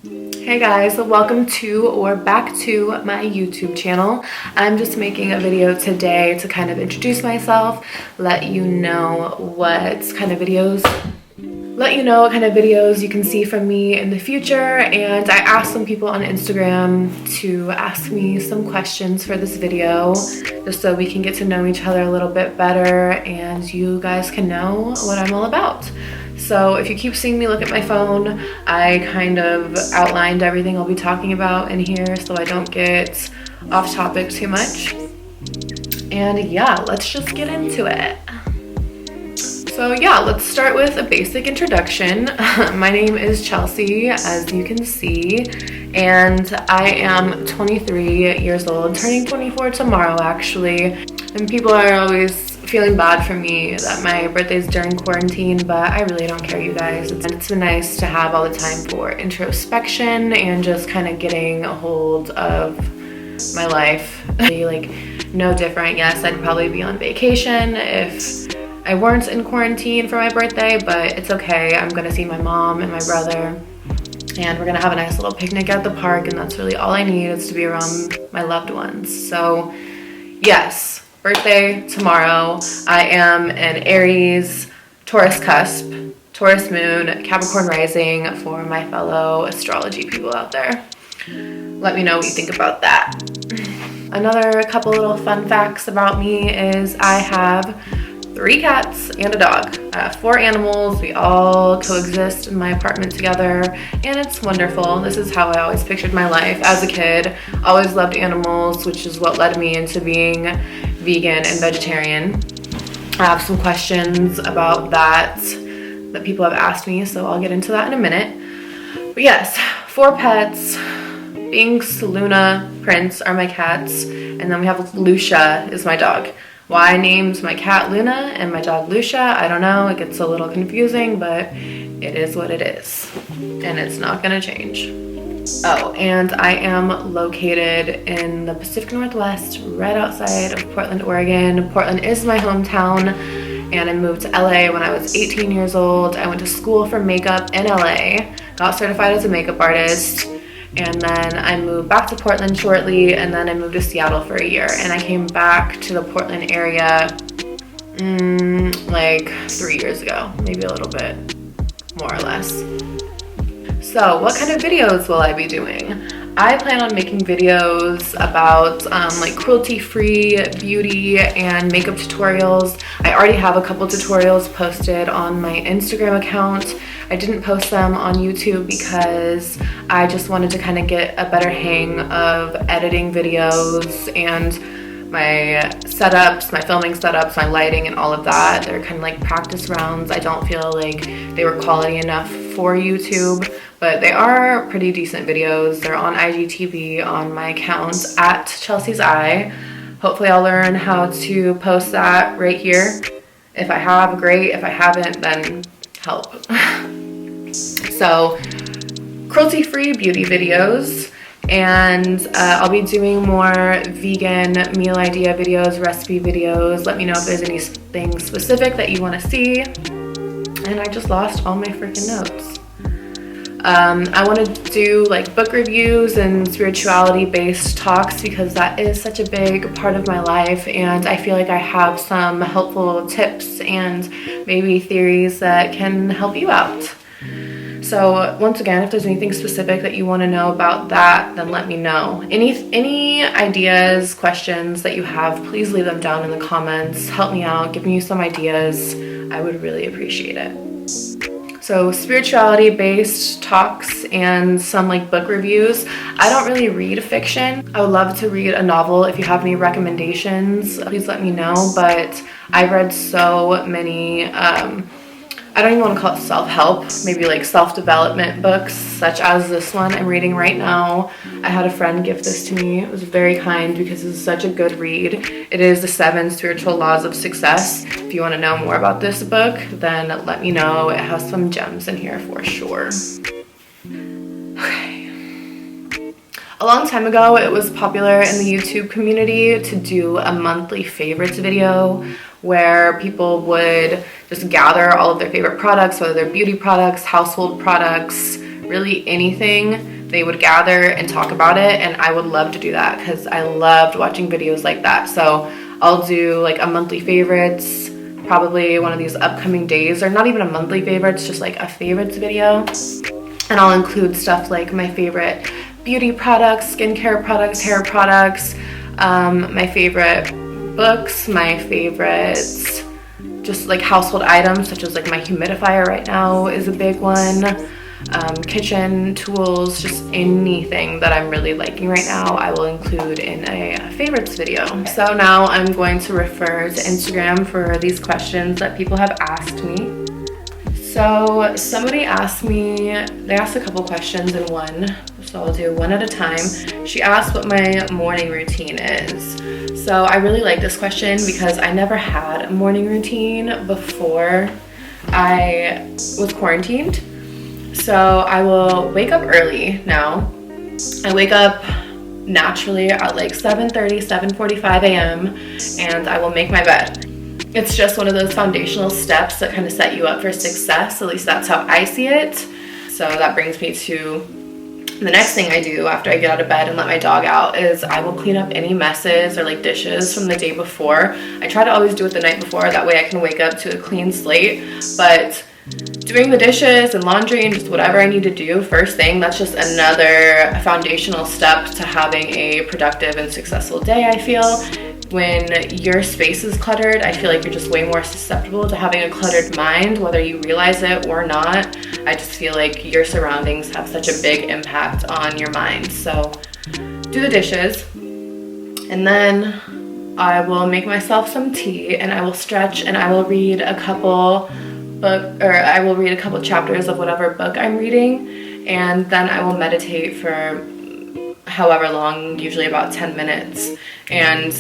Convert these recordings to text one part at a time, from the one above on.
Hey guys, welcome to or back to my YouTube channel. I'm just making a video today to kind of introduce myself, let you know what kind of videos you can see from me in the future. And I asked some people on Instagram to ask me some questions for this video just so we can get to know each other a little bit better and you guys can know what I'm all about. So if you keep seeing me look at my phone, I kind of outlined everything I'll be talking about in here so I don't get off topic too much. And yeah, let's just get into it. So yeah, let's start with a basic introduction. My name is Chelsea, as you can see, and I am 23 years old, turning 24 tomorrow actually. And people are always feeling bad for me that my birthday's during quarantine, but I really don't care, you guys. It's been nice to have all the time for introspection and just kind of getting a hold of my life. Like, no different. Yes, I'd probably be on vacation if I weren't in quarantine for my birthday, but it's okay. I'm gonna see my mom and my brother, and we're gonna have a nice little picnic at the park, and that's really all I need, is to be around my loved ones. So yes, birthday tomorrow. I am an Aries, Taurus cusp, Taurus moon, Capricorn rising for my fellow astrology people out there. Let me know what you think about that. Another couple little fun facts about me is I have 3 cats and a dog. 4 animals. We all coexist in my apartment together, and it's wonderful. This is how I always pictured my life as a kid. Always loved animals, which is what led me into being vegan and vegetarian. I have some questions about that people have asked me, so I'll get into that in a minute. But yes, 4 pets. Binks, Luna, Prince are my cats, and then we have Lucia is my dog. Why I named my cat Luna and my dog Lucia, I don't know. It gets a little confusing, but it is what it is, and it's not gonna change. Oh, and I am located in the Pacific Northwest, right outside of Portland, Oregon. Portland is my hometown, and I moved to LA when I was 18 years old. I went to school for makeup in LA, got certified as a makeup artist, and then I moved back to Portland shortly, and then I moved to Seattle for a year, and I came back to the Portland area like 3 years ago, maybe a little bit more or less. So what kind of videos will I be doing? I plan on making videos about like cruelty-free beauty and makeup tutorials. I already have a couple tutorials posted on my Instagram account. I didn't post them on YouTube because I just wanted to kind of get a better hang of editing videos and my setups, my filming setups, my lighting and all of that. They're kind of like practice rounds. I don't feel like they were quality enough for YouTube, but they are pretty decent videos. They're on IGTV on my account at Chelsea's Eye. Hopefully I'll learn how to post that right here. If I have, great. If I haven't, then help. So, cruelty-free beauty videos, and I'll be doing more vegan meal idea videos, recipe videos. Let me know if there's anything specific that you want to see. And I just lost all my freaking notes. I want to do like book reviews and spirituality based talks because that is such a big part of my life, and I feel like I have some helpful tips and maybe theories that can help you out. So once again, if there's anything specific that you want to know about that, then let me know. Any ideas, questions that you have, please leave them down in the comments. Help me out, give me some ideas. I would really appreciate it. So spirituality-based talks and some like book reviews. I don't really read fiction. I would love to read a novel. If you have any recommendations, please let me know. But I've read so many, I don't even want to call it self-help, maybe like self-development books, such as this one I'm reading right now. I had a friend gift this to me. It was very kind because it's such a good read. It is The 7 Spiritual Laws of Success. If you want to know more about this book, then let me know. It has some gems in here for sure. Okay. A long time ago, it was popular in the YouTube community to do a monthly favorites video where people would just gather all of their favorite products, whether they're beauty products, household products, really anything they would gather and talk about it, and I would love to do that because I loved watching videos like that. So I'll do like a monthly favorites, probably one of these upcoming days, or not even a monthly favorites, just like a favorites video. And I'll include stuff like my favorite beauty products, skincare products, hair products, my favorite books, my favorites just like household items, such as like my humidifier right now is a big one. Kitchen tools, just anything that I'm really liking right now, I will include in a favorites video. So now I'm going to refer to Instagram for these questions that people have asked me. So somebody asked me, they asked a couple questions in one, so I'll do one at a time. She asked what my morning routine is. So I really like this question because I never had a morning routine before I was quarantined. So I will wake up early now. I wake up naturally at like 7:30, 7:45 a.m. and I will make my bed. It's just one of those foundational steps that kind of set you up for success. At least that's how I see it. So that brings me to the next thing I do after I get out of bed and let my dog out is I will clean up any messes or like dishes from the day before. I try to always do it the night before. That way I can wake up to a clean slate. But doing the dishes and laundry and just whatever I need to do first thing, that's just another foundational step to having a productive and successful day, I feel. When your space is cluttered, I feel like you're just way more susceptible to having a cluttered mind, whether you realize it or not. I just feel like your surroundings have such a big impact on your mind. So do the dishes, and then I will make myself some tea, and I will stretch, and I will read a couple chapters of whatever book I'm reading, and then I will meditate for however long, usually about 10 minutes. And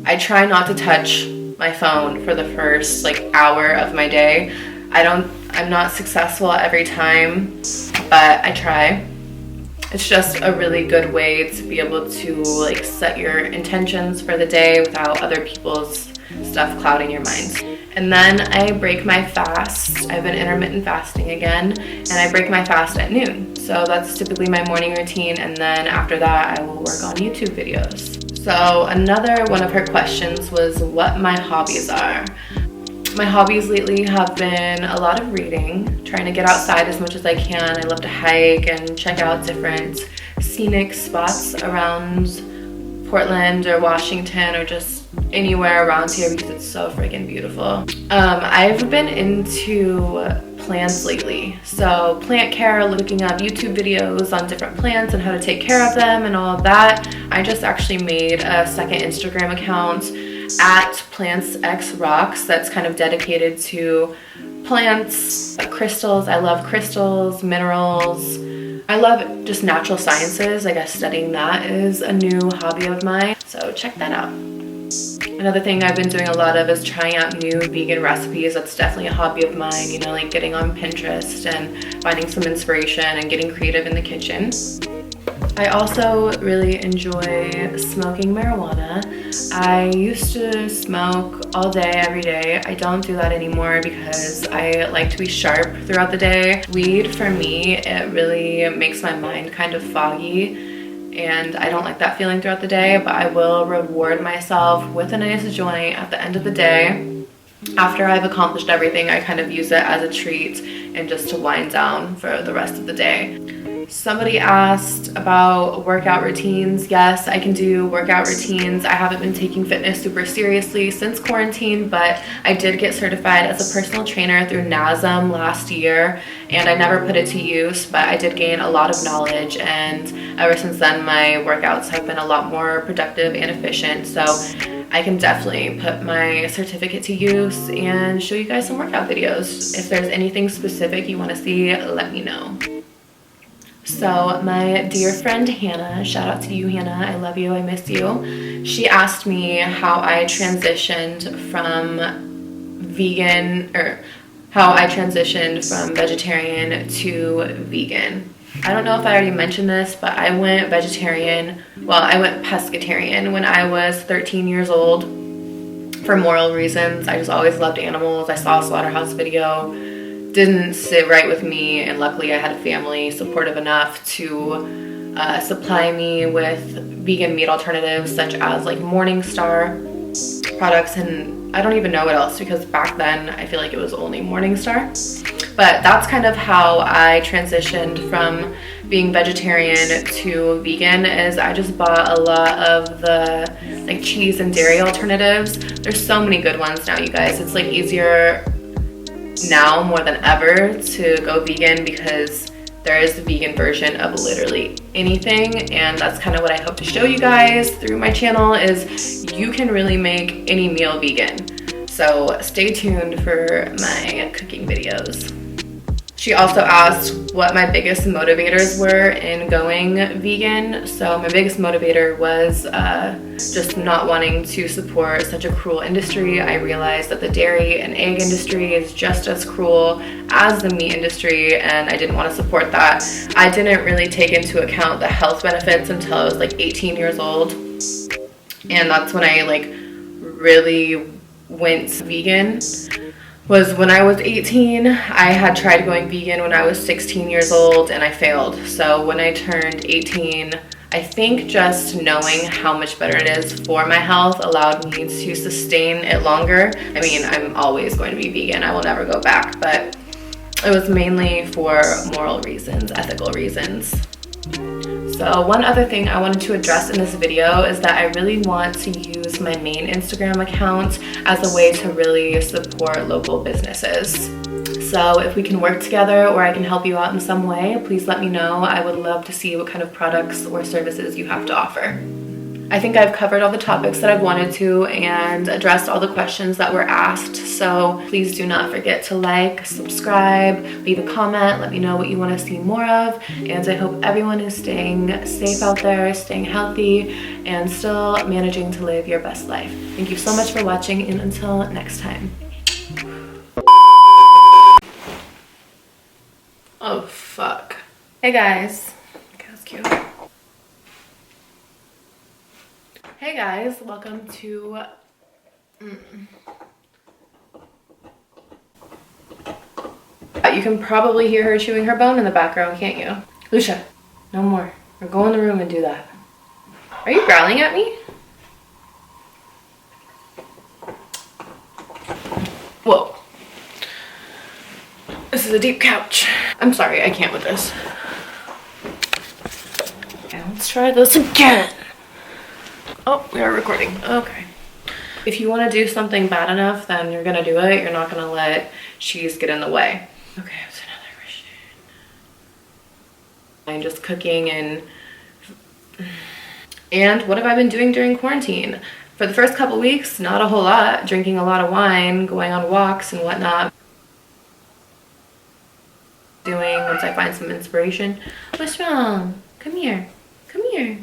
I try not to touch my phone for the first like hour of my day. I'm not successful every time, but I try. It's just a really good way to be able to like set your intentions for the day without other people's stuff clouding your mind. And then I break my fast. I've been intermittent fasting again, and I break my fast at noon. So that's typically my morning routine, and then after that I will work on YouTube videos. So another one of her questions was what my hobbies are. My hobbies lately have been a lot of reading, trying to get outside as much as I can. I love to hike and check out different scenic spots around Portland or Washington or just anywhere around here because it's so freaking beautiful. I've been into plants lately. So plant care, looking up YouTube videos on different plants and how to take care of them and all of that. I just actually made a second Instagram account at PlantsXRocks that's kind of dedicated to plants, crystals. I love crystals, minerals. I love just natural sciences. I guess studying that is a new hobby of mine. So check that out. Another thing I've been doing a lot of is trying out new vegan recipes. That's definitely a hobby of mine, you know, like getting on Pinterest and finding some inspiration and getting creative in the kitchen. I also really enjoy smoking marijuana. I used to smoke all day, every day. I don't do that anymore because I like to be sharp throughout the day. Weed, for me, it really makes my mind kind of foggy, and I don't like that feeling throughout the day, but I will reward myself with a nice joint at the end of the day. After I've accomplished everything, I kind of use it as a treat and just to wind down for the rest of the day. Somebody asked about workout routines. Yes, I can do workout routines. I haven't been taking fitness super seriously since quarantine, but I did get certified as a personal trainer through NASM last year, and I never put it to use, but I did gain a lot of knowledge, and ever since then my workouts have been a lot more productive and efficient. So I can definitely put my certificate to use and show you guys some workout videos. If there's anything specific you want to see, let me know. So my dear friend Hannah, shout out to you, Hannah, I love you, I miss you. She asked me how I transitioned from vegetarian to vegan. I don't know if I already mentioned this, but I went pescatarian when I was 13 years old for moral reasons. I just always loved animals. I saw a slaughterhouse video didn't sit right with me, and luckily I had a family supportive enough to supply me with vegan meat alternatives such as like Morningstar products, and I don't even know what else because back then I feel like it was only Morningstar. But that's kind of how I transitioned from being vegetarian to vegan, is I just bought a lot of the like cheese and dairy alternatives. There's so many good ones now, you guys. It's like easier now more than ever to go vegan because there is the vegan version of literally anything, and that's kind of what I hope to show you guys through my channel, is you can really make any meal vegan. So stay tuned for my cooking videos. She also asked what my biggest motivators were in going vegan. So my biggest motivator was just not wanting to support such a cruel industry. I realized that the dairy and egg industry is just as cruel as the meat industry, and I didn't want to support that. I didn't really take into account the health benefits until I was like 18 years old. And that's when I like really went vegan. Was when I was 18. I had tried going vegan when I was 16 years old and I failed. So when I turned 18, I think just knowing how much better it is for my health allowed me to sustain it longer. I mean, I'm always going to be vegan. I will never go back, but it was mainly for moral reasons, ethical reasons. So one other thing I wanted to address in this video is that I really want to use my main Instagram account as a way to really support local businesses. So if we can work together or I can help you out in some way, please let me know. I would love to see what kind of products or services you have to offer. I think I've covered all the topics that I've wanted to and addressed all the questions that were asked. So please do not forget to like, subscribe, leave a comment, let me know what you want to see more of. And I hope everyone is staying safe out there, staying healthy, and still managing to live your best life. Thank you so much for watching, and until next time. Oh, fuck. Hey guys. Okay, that's cute. Hey guys, welcome to You can probably hear her chewing her bone in the background, can't you? Lucia, no more. Or go in the room and do that. Are you growling at me? Whoa. This is a deep couch. I'm sorry, I can't with this. Okay, let's try this again. Oh, we are recording. Okay. If you want to do something bad enough, then you're going to do it. You're not going to let cheese get in the way. Okay, it's another machine. I'm just cooking and what have I been doing during quarantine? For the first couple weeks, not a whole lot. Drinking a lot of wine, going on walks and whatnot. Doing once I find some inspiration. What's wrong? Come here. Come here.